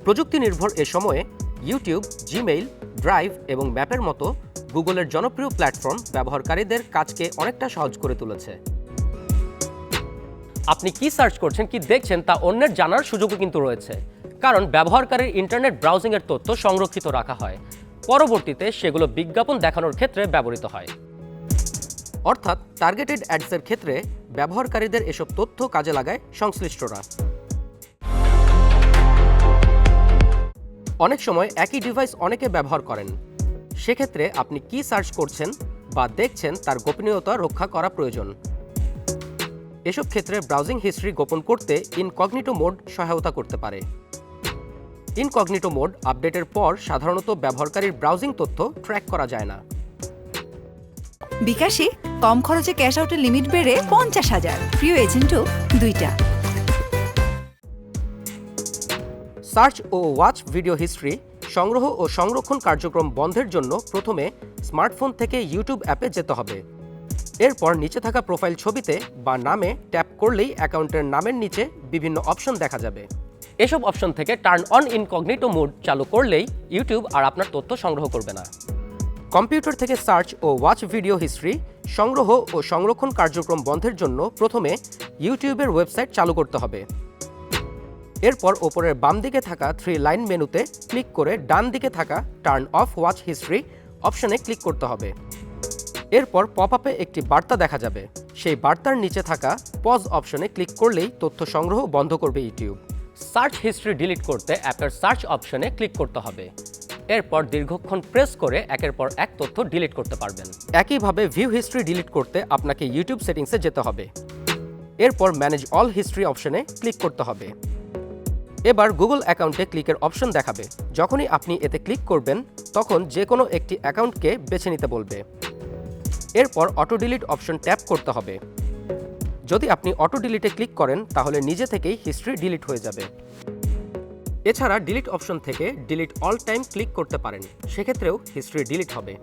প্রযুক্তি নির্ভর এ সময়ে ইউটিউব, জিমেইল, ড্রাইভ এবং ম্যাপের মতো গুগলের জনপ্রিয় প্ল্যাটফর্ম ব্যবহারকারীদের কাজকে অনেকটা সহজ করে তুলেছে। আপনি কি সার্চ করছেন, কি দেখছেন তা অন্যের জানার সুযোগও কিন্তু রয়েছে, কারণ ব্যবহারকারীর ইন্টারনেট ব্রাউজিংয়ের তথ্য সংরক্ষিত রাখা হয়। পরবর্তীতে সেগুলো বিজ্ঞাপন দেখানোর ক্ষেত্রে ব্যবহৃত হয়। অর্থাৎ টার্গেটেড অ্যাডসের ক্ষেত্রে ব্যবহারকারীদের এসব তথ্য কাজে লাগায় সংশ্লিষ্টরা। অনেক সময় একই ডিভাইস অনেকে ব্যবহার করেন। সেক্ষেত্রে আপনি কি সার্চ করছেন বা দেখছেন তার গোপনীয়তা রক্ষা করা প্রয়োজন। এসব ক্ষেত্রে ব্রাউজিং হিস্ট্রি গোপন করতে ইনকগনিটো মোড সহায়তা করতে পারে। ইনকগনিটো মোড আপডেটের পর সাধারণত ব্যবহারকারীর ব্রাউজিং তথ্য ট্র্যাক করা যায় না। বিকাশে কম খরচে ক্যাশ আউটের লিমিট বেড়ে 50,000, প্রিয় এজেন্টও 2টা। সার্চ ও ওয়াচ ভিডিও হিস্ট্রি সংগ্রহ ও সংরক্ষণ কার্যক্রম বন্ধের জন্য প্রথমে স্মার্টফোন থেকে ইউটিউব অ্যাপে যেতে হবে। এরপর নিচে থাকা প্রোফাইল ছবিতে বা নামে ট্যাপ করলেই অ্যাকাউন্টের নামের নিচে বিভিন্ন অপশন দেখা যাবে। এসব অপশন থেকে টার্ন অন ইনকগনিটো মোড চালু করলেই ইউটিউব আর আপনার তথ্য সংগ্রহ করবে না। কম্পিউটার থেকে সার্চ ও ওয়াচ ভিডিও হিস্ট্রি সংগ্রহ ও সংরক্ষণ কার্যক্রম বন্ধের জন্য প্রথমে ইউটিউবের ওয়েবসাইট চালু করতে হবে। এরপর ওপরের বাম দিকে থাকা 3 লাইন মেনুতে ক্লিক করে ডান দিকে থাকা টার্ন অফ ওয়াচ হিস্ট্রি অপশনে ক্লিক করতে হবে। এরপর পপআপে একটি বার্তা দেখা যাবে। সেই বার্তার নিচে থাকা পজ অপশনে ক্লিক করলেই তথ্য সংগ্রহ বন্ধ করবে ইউটিউব। সার্চ হিস্ট্রি ডিলিট করতে অ্যাপের সার্চ অপশনে ক্লিক করতে হবে। এরপর দীর্ঘক্ষণ প্রেস করে একের পর এক তথ্য ডিলিট করতে পারবেন। একইভাবে ভিউ হিস্ট্রি ডিলিট করতে আপনাকে ইউটিউব সেটিংসে যেতে হবে। এরপর ম্যানেজ অল হিস্ট্রি অপশনে ক্লিক করতে হবে। এবার গুগল অ্যাকাউন্টে ক্লিকের অপশন দেখাবে। যখনই আপনি এতে ক্লিক করবেন তখন যে কোনো একটি অ্যাকাউন্টকে বেছে নিতে বলবে। এরপর অটো ডিলিট অপশন ট্যাপ করতে হবে। যদি আপনি অটো ডিলিটে ক্লিক করেন তাহলে নিজে থেকেই হিস্ট্রি ডিলিট হয়ে যাবে। এছাড়া ডিলিট অপশন থেকে ডিলিট অল টাইম ক্লিক করতে পারেন, সেক্ষেত্রেও হিস্ট্রি ডিলিট হবে।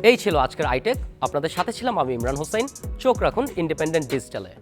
এই ছিল আজকের আইটেক। আপনাদের সাথে ছিলাম আমি ইমরান হোসেন। চোখ রাখুন ইন্ডিপেন্ডেন্ট ডিজিটালে।